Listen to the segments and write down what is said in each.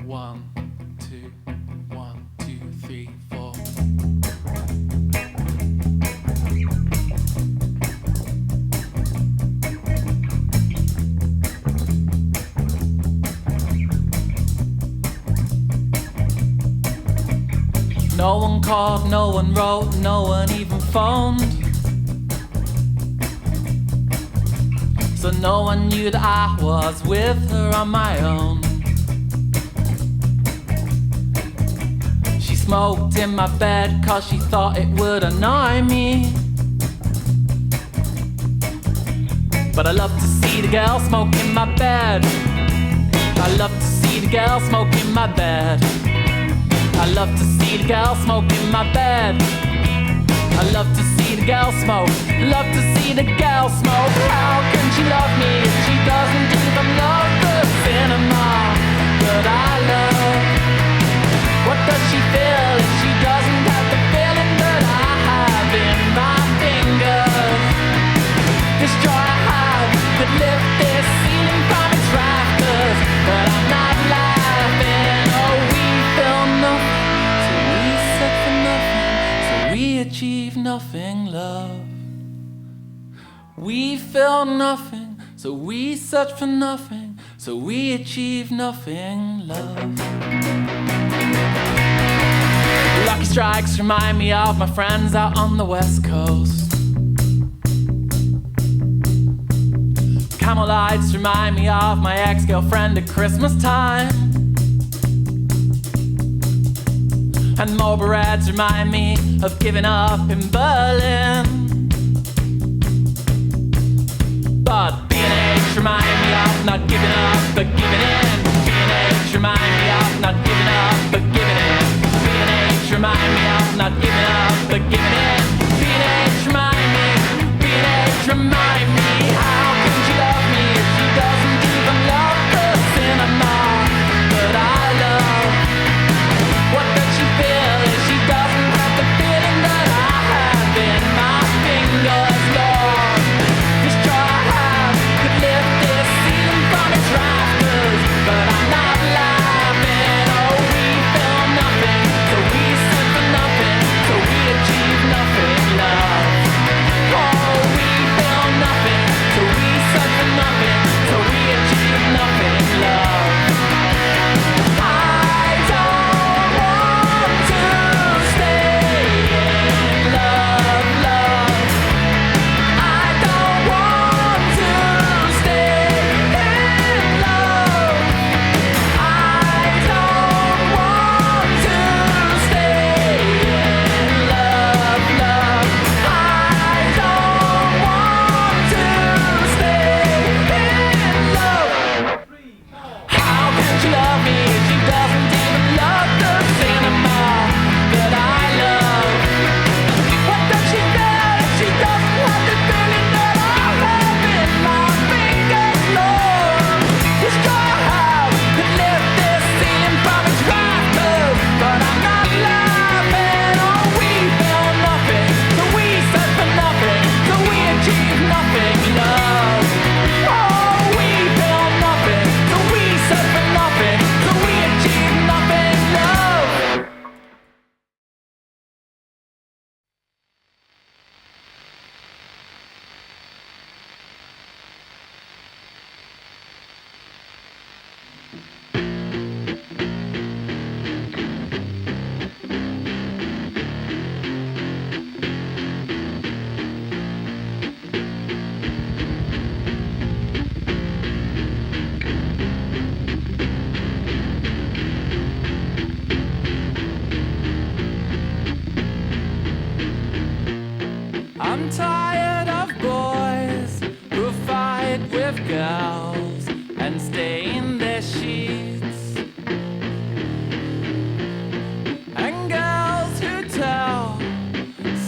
1, 2, 1, 2, 3, 4. No one called, no one wrote, no one even phoned. So no one knew that I was with her on my own. She smoked in my bed cause she thought it would annoy me. But I love to see the girl smoke in my bed. I love to see the girl smoke in my bed. I love to see the girl smoke in my bed. I love to see the girl smoke. Love to see the girl smoke. How can she love me if she doesn't even love the cinema that I love? What does she feel if she doesn't have the feeling that I have in my fingers? This joy I have could lift this ceiling from its rafters, but I'm not laughing. Oh, we feel nothing, so we set for nothing, so we achieve nothing, love. We feel nothing, so we search for nothing, so we achieve nothing, love. Lucky strikes remind me of my friends out on the west coast. Camel lights remind me of my ex-girlfriend at Christmas time. And Marlboro Reds remind me of giving up in Berlin. But B&H remind me of not giving up but giving in. B&H remind me of not giving up but giving in. B&H remind me of not giving up but giving in. B&H remind me, B&H remind me. How can she love me if she doesn't even love the cinema that I love? What does she feel if she doesn't have the feeling that I have in my fingers, Lord? This joy I have could lift this ceiling from its rafters, but I'm not laughing. Oh, we feel nothing, so we set for nothing, so we achieve nothing, love. Oh, we feel nothing, so we set for nothing, so we achieve nothing, love. I don't want to stay in love, love. I don't want to stay in love. I don't want to stay in love, love. I don't want to stay in love. How can she love me if she doesn't even love the cinema that I love? What does she feel if she doesn't have the feeling that I have in my fingers, Lord? This joy I have could lift this ceiling from its rafters, but I'm not laughing. Oh, we feel nothing, so we search for nothing, so we achieve nothing, love. Oh, we feel nothing, so we search for nothing, so we achieve nothing, love. I'm tired of boys who fight with girls and stain their sheets, and girls who tell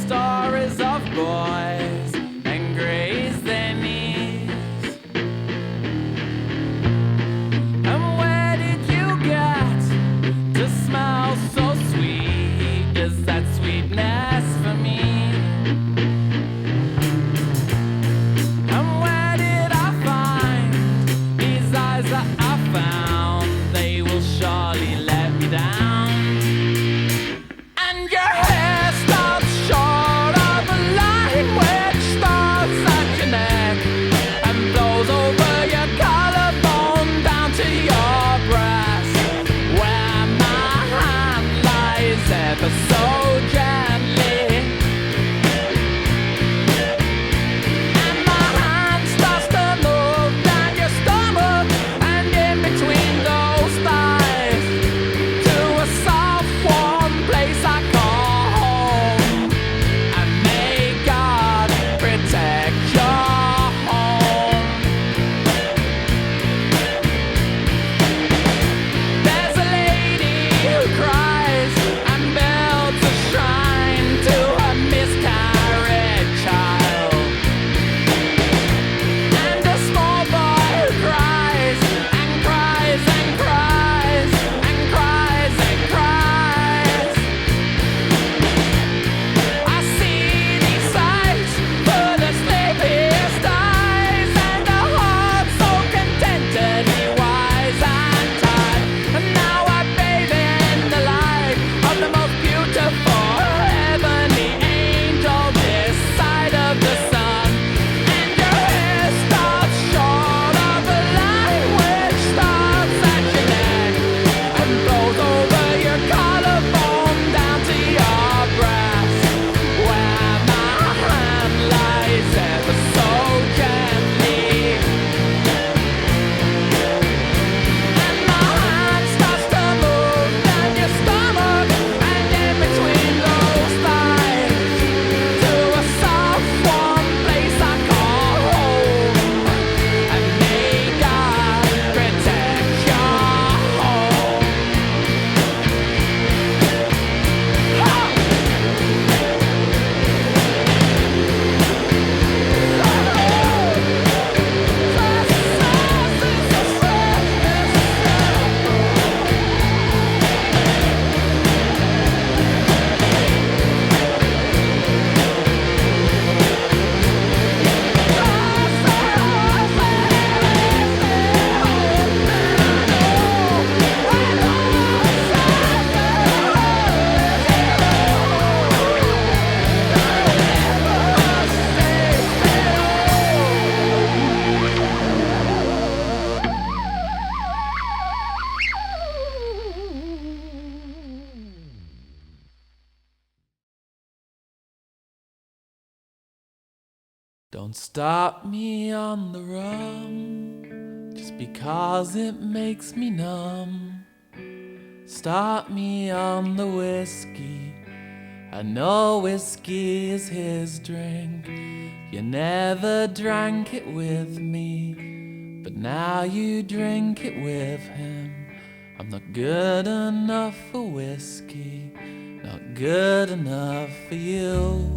stories of boys and graze their knees. And where did you get to smell so sweet? Is that sweetness for me? And where did I find these eyes that Don't stop me on the rum just because it makes me numb. Stop me on the whiskey. I know whiskey is his drink. You never drank it with me, but now you drink it with him. I'm not good enough for whiskey, not good enough for you.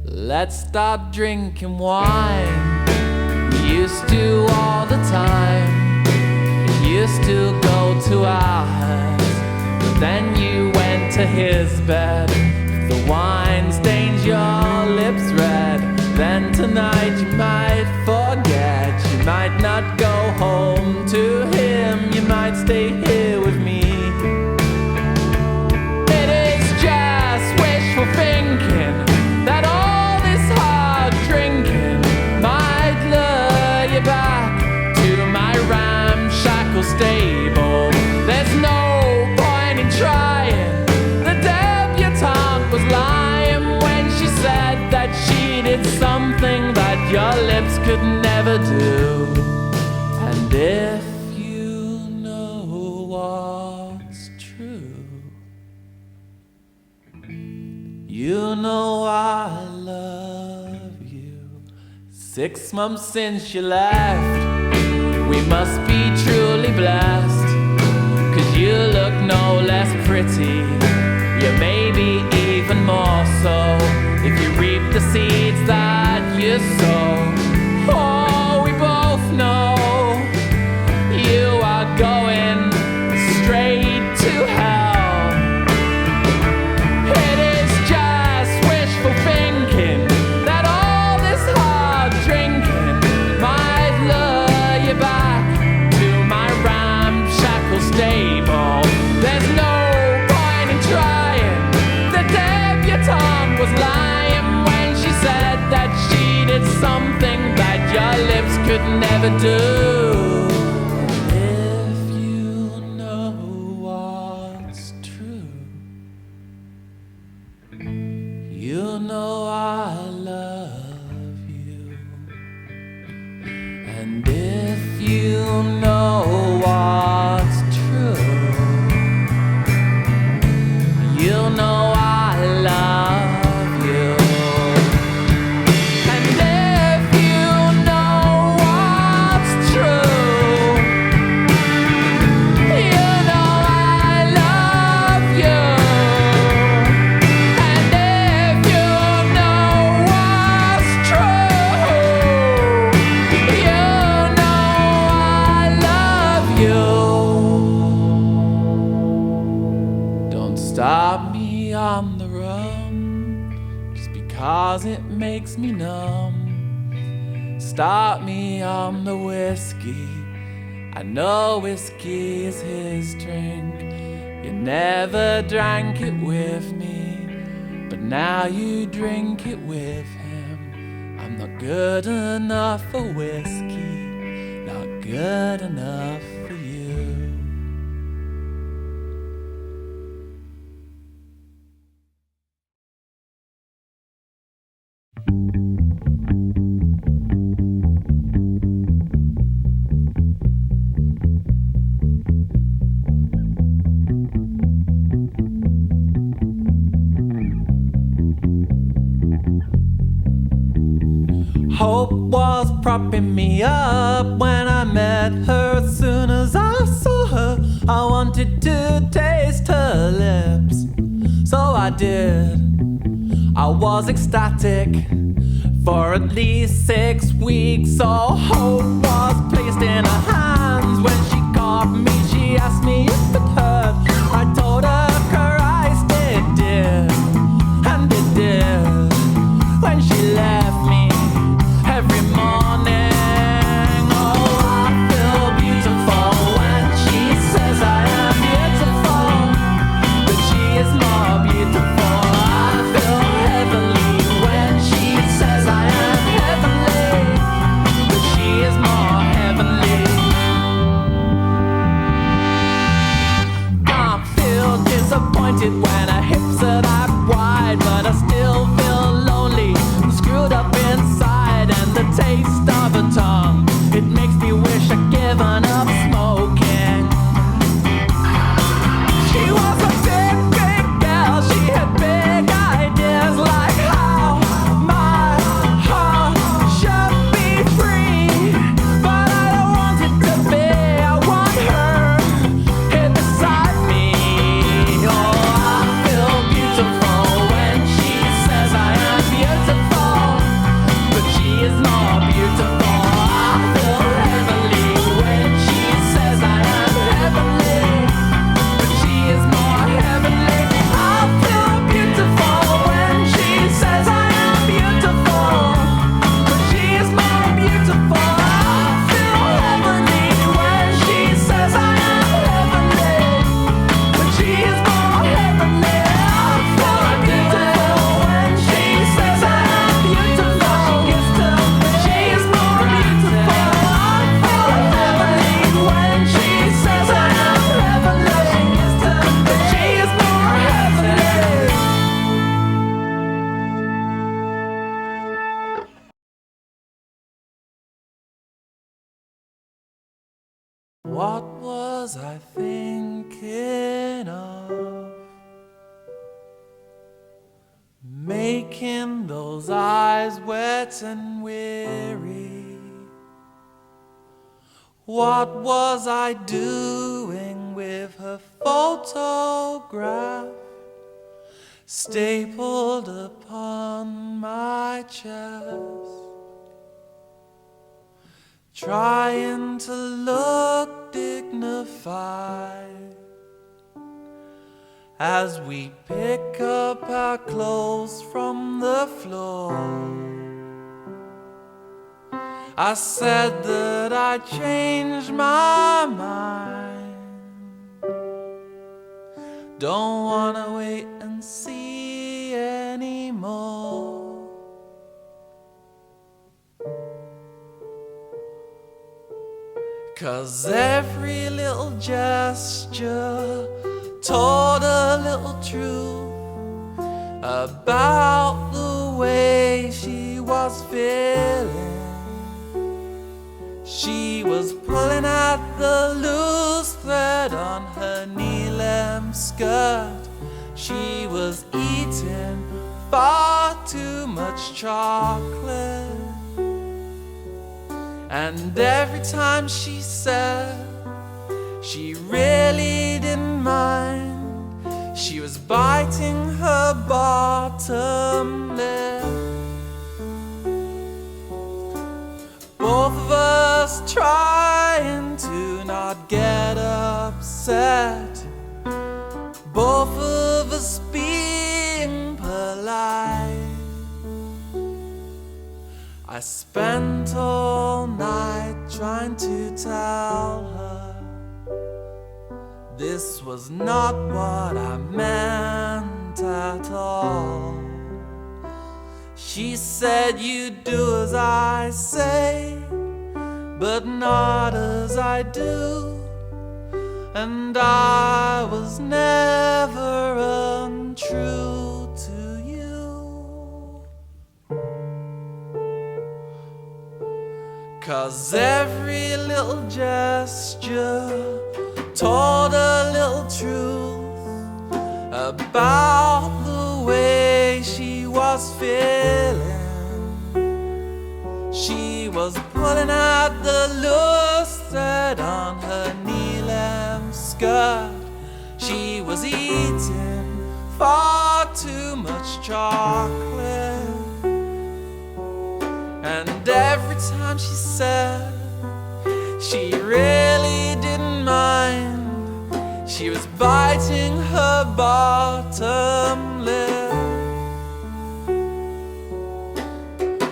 Let's start drinking wine. We used to all the time. It used to go to ours, but then you went to his bed. If the wine stains your lips red, then tonight you might forget. You might not go home to him, you might stay here with me. It is just wishful thinking that all this hard drinking might lure you back to my ramshackle stable. There's no point in trying. The debutante was lying when she said that she did something that your lips could never do. And if you know what's true, you know I love you. 6 months since you left, we must be truly blessed, 'cause you look no less pretty, you maybe even more so, if you reap the seeds that you sow. Oh, we both know you are going straight to hell. It is just wishful thinking that all this hard drinking might lure you back to my ramshackle stable. There's no point in trying. The debutante was lying when she said that she did something that your lips could never do. If you know what's true, you know I love you. And if you know what's true, you know I love you. And if you know what's true, you know I love you. And if you know what's true, you know I love you. Don't stop me on the rum just because it makes me numb. Stop me on the whiskey. I know whiskey is his drink. You never drank it with me, but now you drink it with him. I'm not good enough for whiskey, not good enough for you. Hope was propping me up when I met her. As soon as I saw her, I wanted to taste her lips. So I did. I was ecstatic for at least 6 weeks. So hope was placed in her hands. When she caught me, she asked me if it hurt. I told her Christ it did, and it did. When she left me every morning, oh, I feel beautiful when she says I am beautiful, but she is more beautiful. I feel heavenly when she says I am heavenly, but she is more What was I thinking of? Making those eyes wet and weary. What was I doing with her photograph stapled upon my chest? Trying to look dignified as we pick up our clothes from the floor. I said that I changed my mind. Don't wanna wait and see anymore. 'Cause every little gesture told a little truth about the way she was feeling. She was pulling at the loose thread on her knee-length skirt. She was eating far too much chocolate. And every time she said she really didn't mind, she was biting her bottom lip. Both of us trying to not get upset. Both of us being polite. I spent all night trying to tell her this was not what I meant at all. She said, you do as I say, but not as I do. And I was never untrue to you. 'Cause every little gesture told a little truth about the way she was feeling. She was pulling at the loose thread on her knee-length skirt. She was eating far too much chocolate. And every time she said she really didn't mind, she was biting her bottom lip.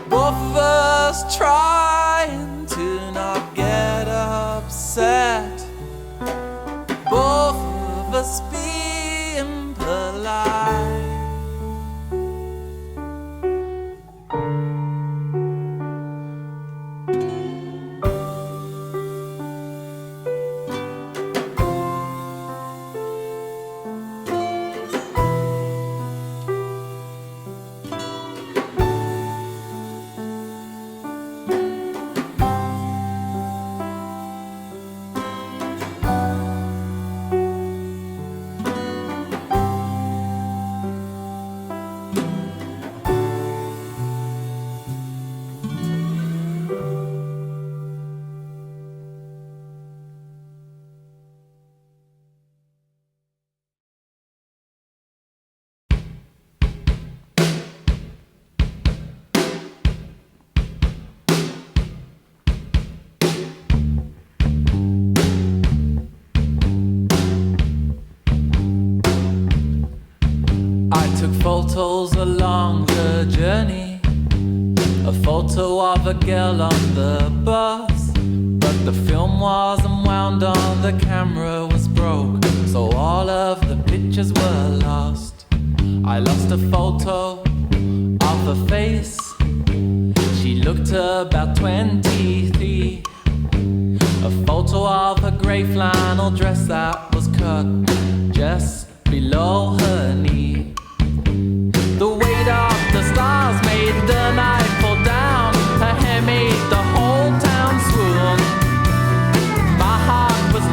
Both of us trying to not get upset. Both of us being polite. Photos along the journey, a photo of a girl on the bus, but the film wasn't wound on, the camera was broke, so all of the pictures were lost. I lost a photo of her face, she looked about 23. A photo of her grey flannel dress that was cut just below her knee. The weight of the stars made the night fall down. Her hair made the whole town swoon. My heart was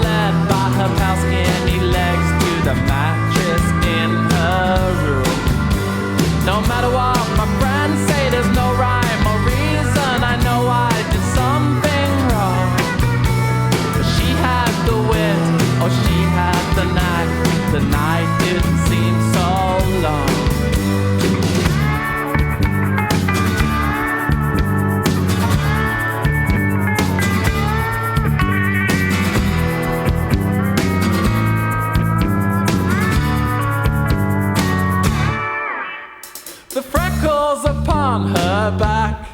her back,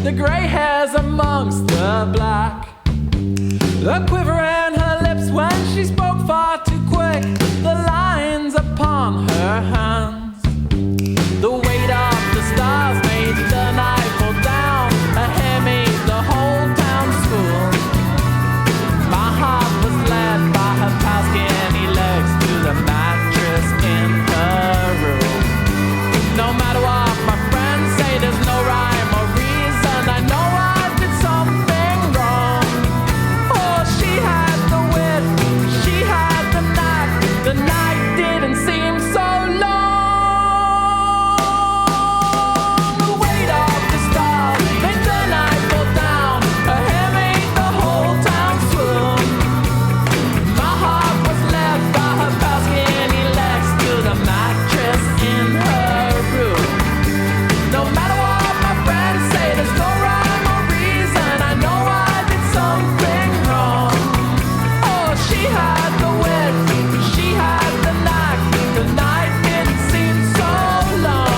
the grey hairs amongst the black, the quiver in her lips when she spoke far too quick, the lines upon her hands, the weight of the stars made the night fall down. Ahead made the whole town school. My heart was led by her pale skinny legs to the mattress in her room. No matter what my friends say, there's no rhyme or reason. I know I did something wrong. Oh, she had the wit, she had the knack. The night didn't seem so long. The weight of the stars made the night fall down. Her hair made the whole town swoon. My heart was led by her pale skinny legs to the mattress in her room. No matter what my friends say, there's no rhyme or reason. I know I did something wrong. Oh, she had the wit, she had the knack. The night didn't seem so long.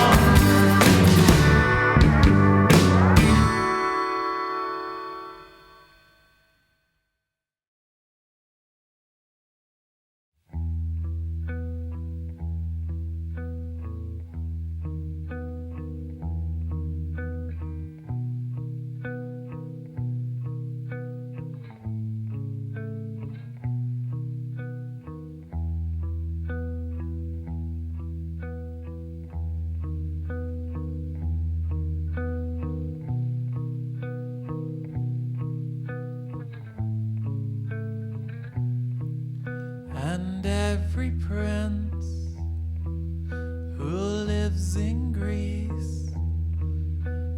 And every prince who lives in Greece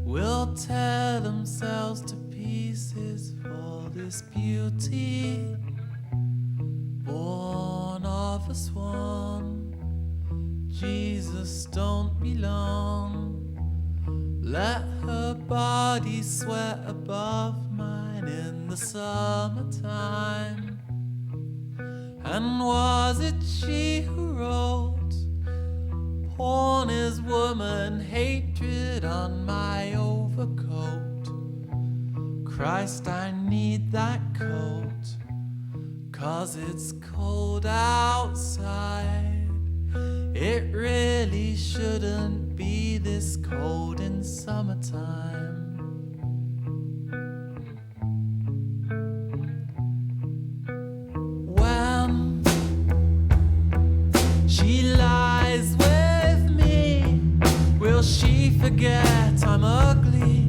will tear themselves to pieces for this beauty, born of a swan. Jesus, don't be long. Let her body sweat above mine in the summertime. And was it she who wrote, porn is woman, hatred on my overcoat? Christ, I need that coat, 'cause it's cold outside. It really shouldn't be this cold in summertime. When she lies with me, will she forget I'm ugly?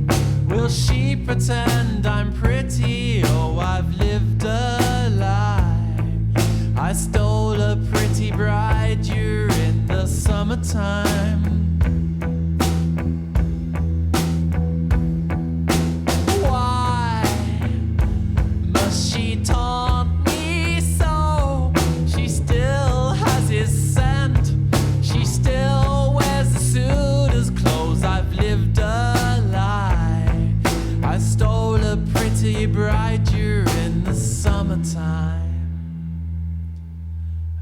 Will she pretend I'm pretty? Oh, I've lived a lie. I stole a pretty bride during the summertime. Why must she taunt me so? She still has his scent. She still wears the suitor's clothes. I've lived a lie. I stole a pretty bride during the summertime.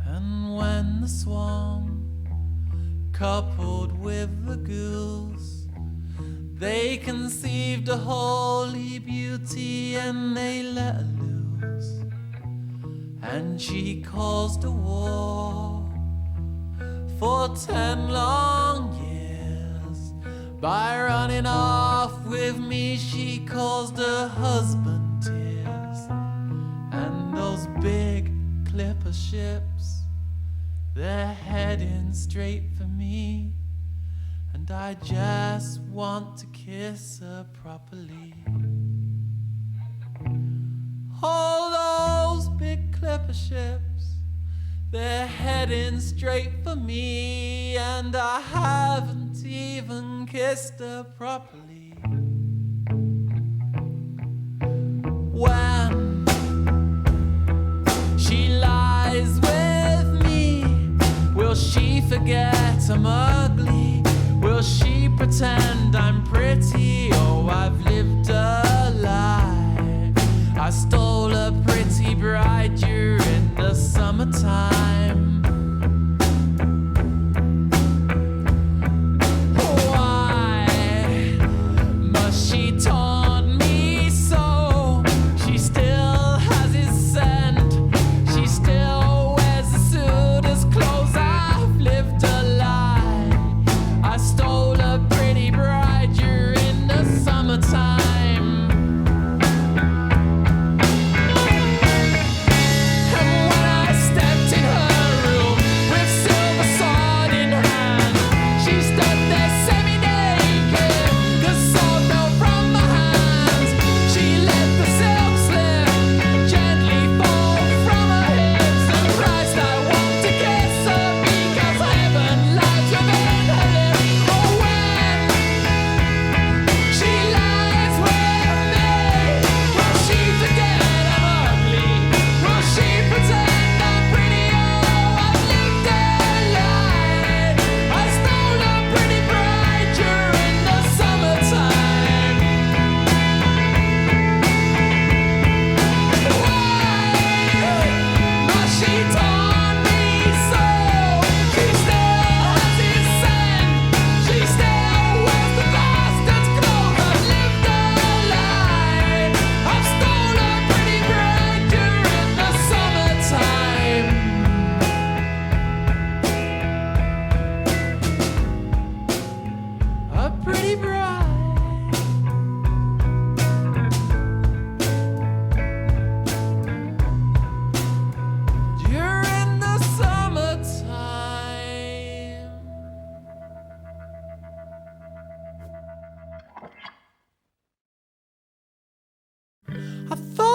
And when the swan coupled with the ghouls, they conceived a holy beauty and they let her loose. And she caused a war for 10 long years. By running off with me, she caused her husband tears. And those big clipper ships, they're heading straight for me. And I just want to kiss her properly. All those big clipper ships, they're heading straight for me. And I haven't even kissed her properly. When she lies with me, will she forget I'm ugly? Will she pretend I'm pretty? Oh, I've lived a lie. I stole a pretty bride during the summertime. Why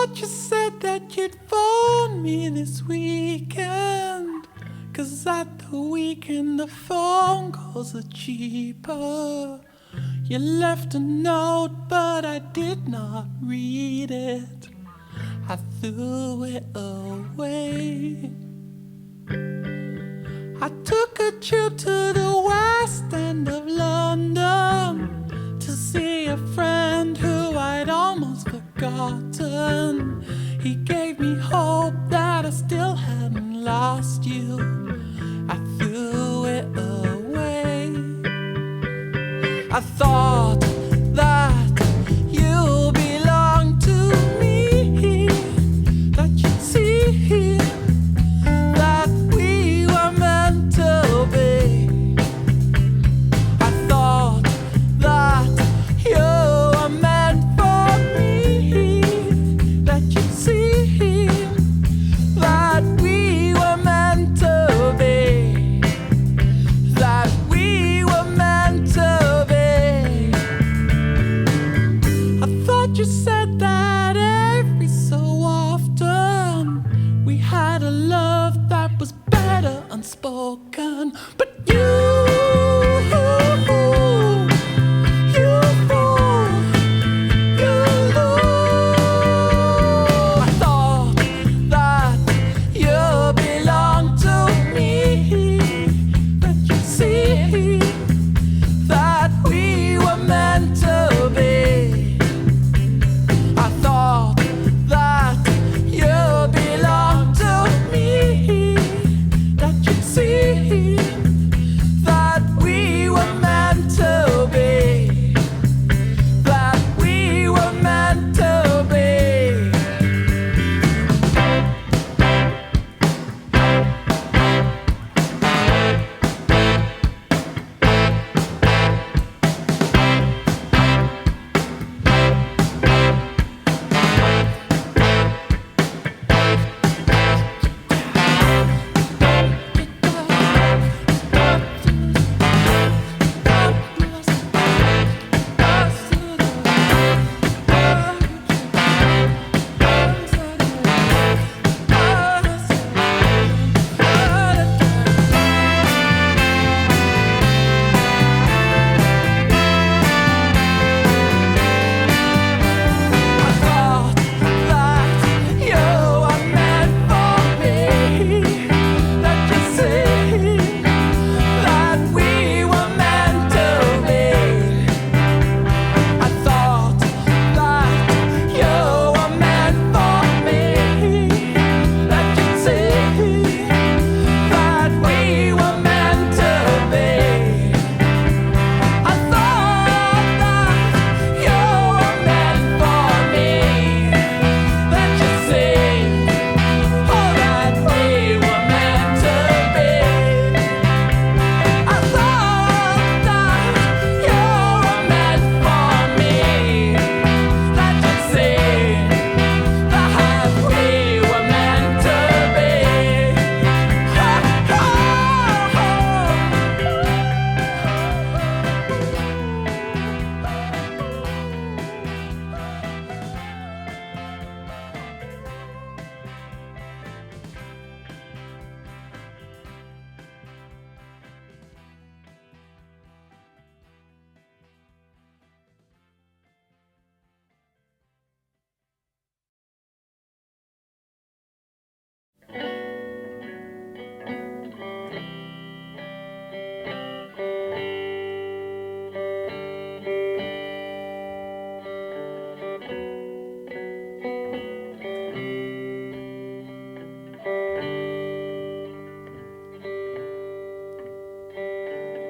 thought you said that you'd phone me this weekend, 'cause at the weekend the phone calls are cheaper. You left a note but I did not read it. I threw it away. I took a trip to the west end of London to see a friend who I'd almost forgotten. He gave me hope that I still hadn't lost you. I threw it away. I thought that you belonged to me, that you'd see that we were meant to be. I thought that you were meant for me, that you'd see that we were meant to be, that we were meant to be. I thought you said that every so often we had a love that was better unspoken. But you fool, you I thought that you belonged to me, that you see that we were meant to be. I thought that you belonged to me, that you see that we were meant to be, that we were meant to be.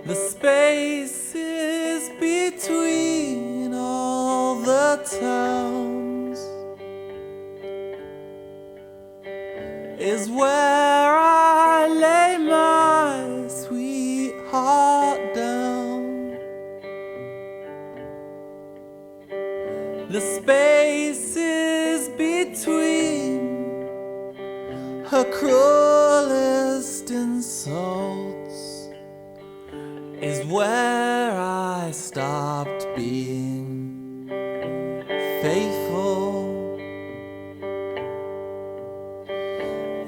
The spaces between all the towns is where I lay my sweetheart down. The spaces between her cruelest insults is where I stopped being faithful.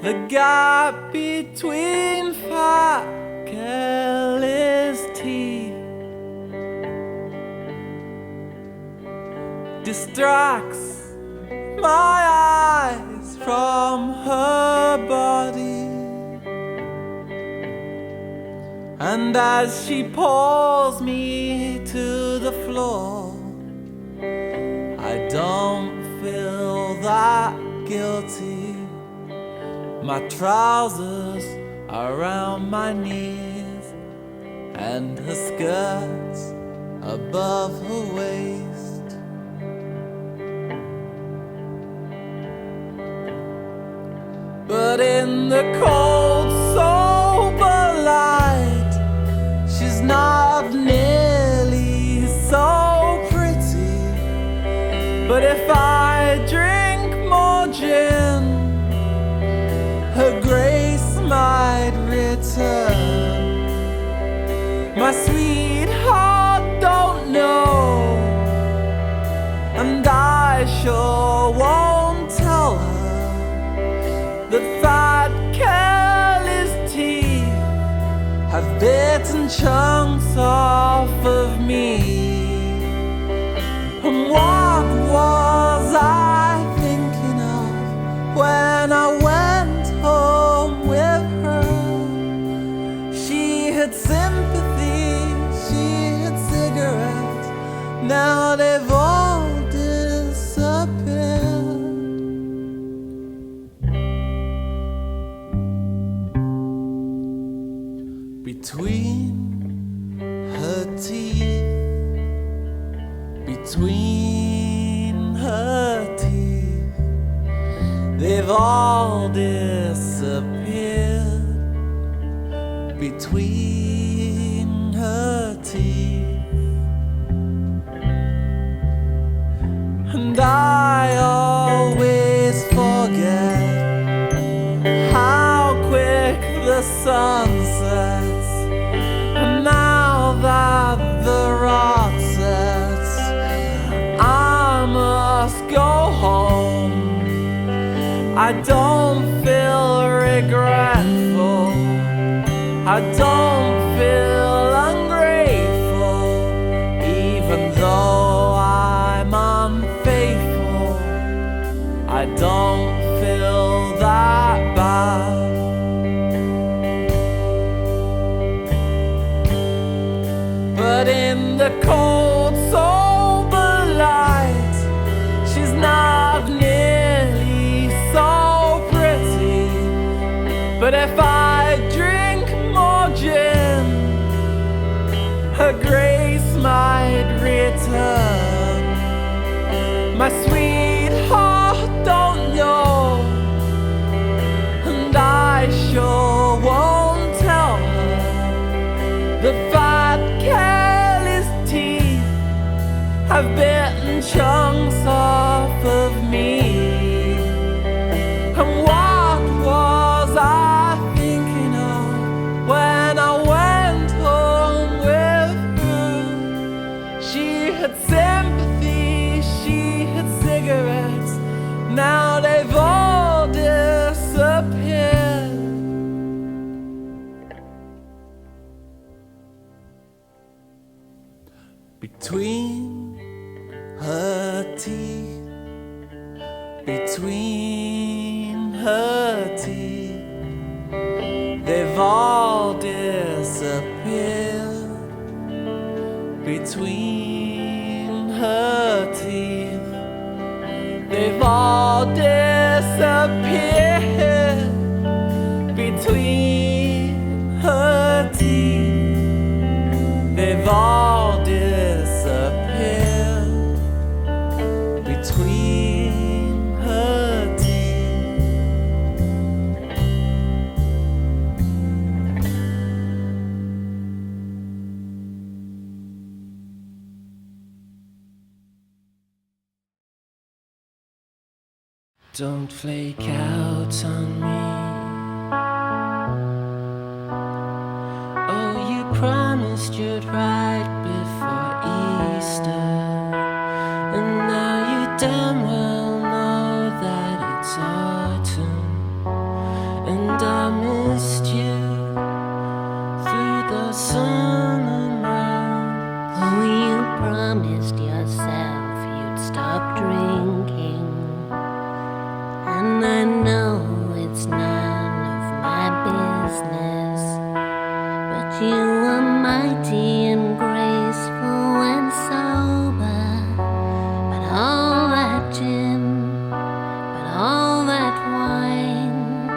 The gap between fat Kelly's teeth distracts my eyes from her body. And as she pulls me to the floor, I don't feel that guilty. My trousers are around my knees, and her skirt's above her waist. But in the cold, sober light, she's not nearly so pretty. But if I drink more gin, her grace might return. My sweetheart don't know, and I sure won't tell her that fat Kelly's teeth have bitten chunks off of me. And what was I thinking of when I went home with her? She had sympathy, she had cigarettes, now they've all disappeared. Between her teeth, between her teeth, they've all disappeared. Between her teeth, and I always forget how quick the sun sets. And now that the rot sets, I must go home. I don't feel regretful, I don't feel ungrateful, even though I'm unfaithful. I don't feel that bad. But in the cold, sober light, she's not nearly so pretty. But if I drink more gin, her grace might return. My sweetheart don't know, and I sure won't tell her the fat Kelly's teeth have bitten chunks off of me. And what was I thinking of when I went home with her? She had sympathy, she had cigarettes, now they've all disappeared. Between her teeth, between her teeth, they've all disappeared. Between her teeth, they've all disappeared. Between her teeth, they've all disappeared. Between her teeth. Don't flake out on me. Oh, you promised you'd ride before Easter, and now you damn well know that it's autumn. it's none of my business. But you were mighty and graceful when sober. But all that gin, but all that wine.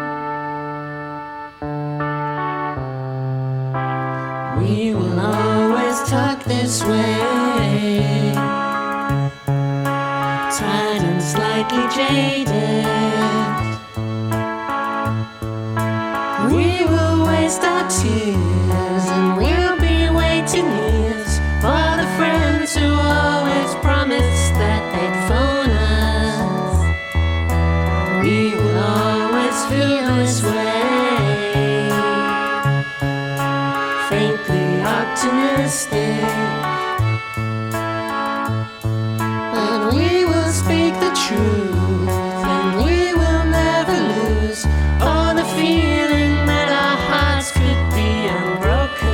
We will always talk this way, tired and slightly jaded. We will waste our tears and we'll be waiting years for the friends who always promised that they'd phone us. We will always feel this way, faintly optimistic. But we will speak the truth and we will never lose all the feeling that our hearts could be unbroken.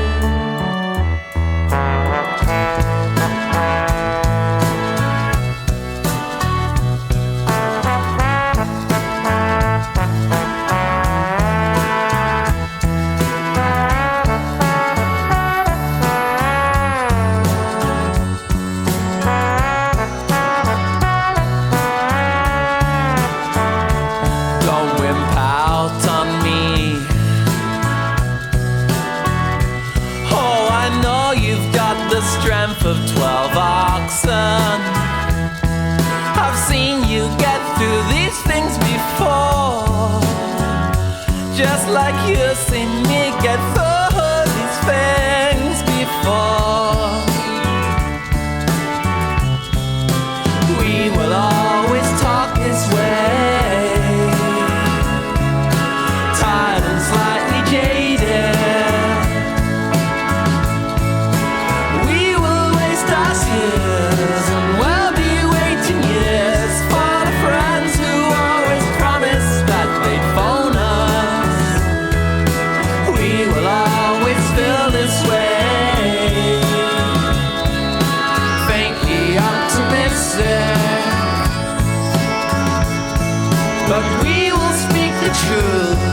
Don't wimp out on me. Oh, I know you've got the strength of 12 oxen. I've seen you get through these things before, just like you've seen me get through these things before. We will always talk this way, tired and slightly jaded. We will waste our tears and we'll be waiting years for the friends who always promised that they'd phone us. We will always feel this way, faintly optimistic. But we will speak the truth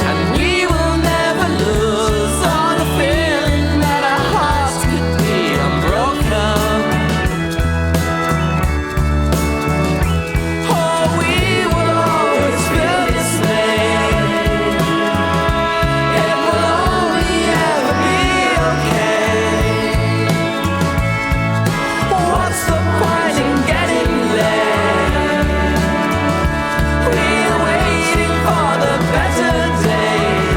and we will never lose all the feeling that our hearts could be unbroken. Oh, we will always feel this way. It will only ever be okay. What's the point in getting late? We're waiting for the better days.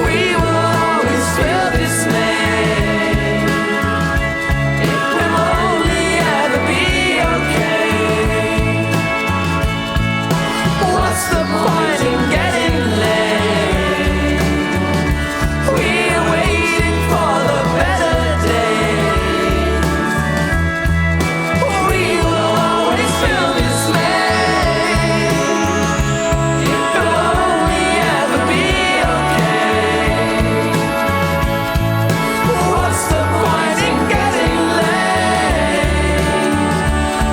We will always feel dismay. It will only ever be okay. What's the point in getting late? We're waiting for the better days. We will always feel dismay. It will only ever be okay. What's the point in getting late?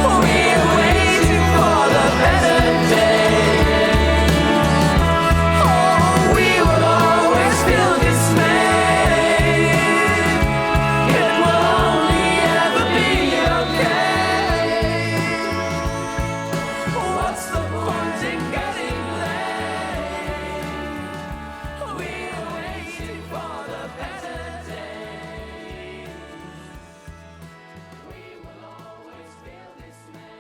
We're waiting for the better days. Oh, we will always feel dismay. It will only ever be okay. What's the point in getting late? We're waiting for the better days. We will always feel dismay.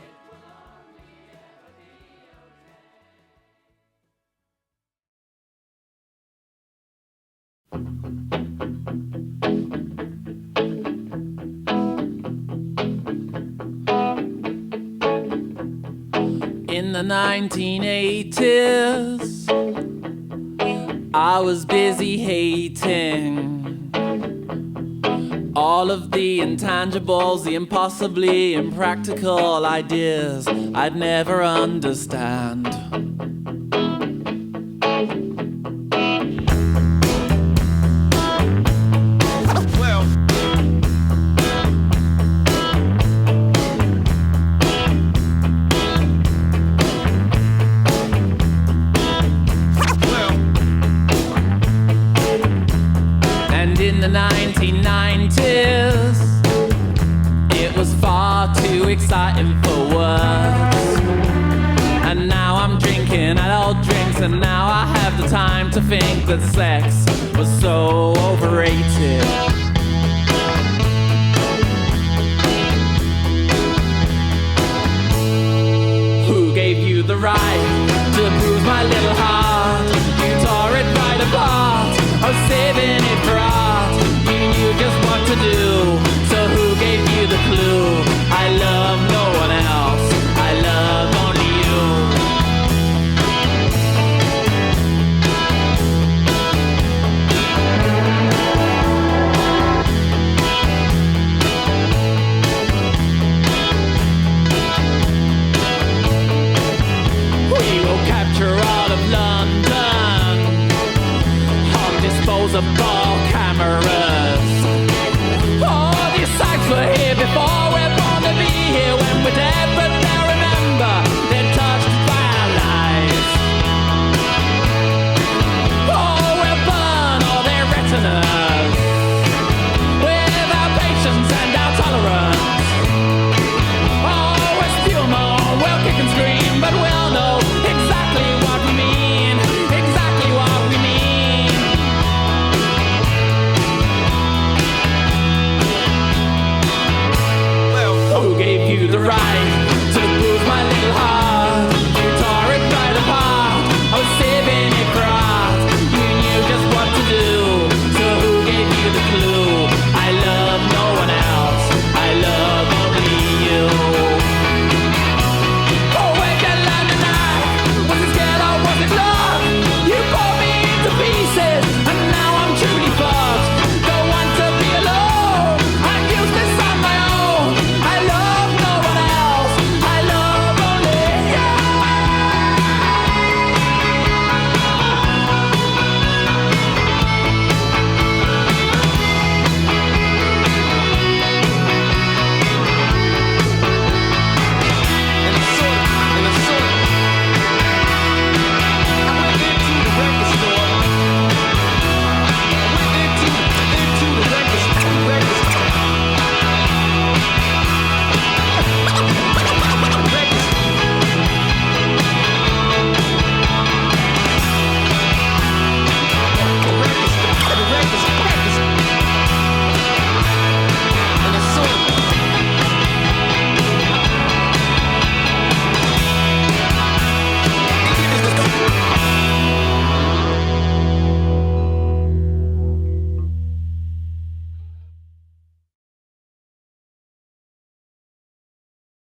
It will only ever be In the 1980s, I was busy hating all of the intangibles, the impossibly impractical ideas I'd never understand. far too exciting for words. And now I'm drinking adult drinks, and now I have the time to think that sex was so overrated. Who gave you the right to bruise my little heart? You tore it right apart. I was saving it for art. You knew just what to do. So who gave you the clue? I love no one else. I love only you. We will capture all of London. Dispose of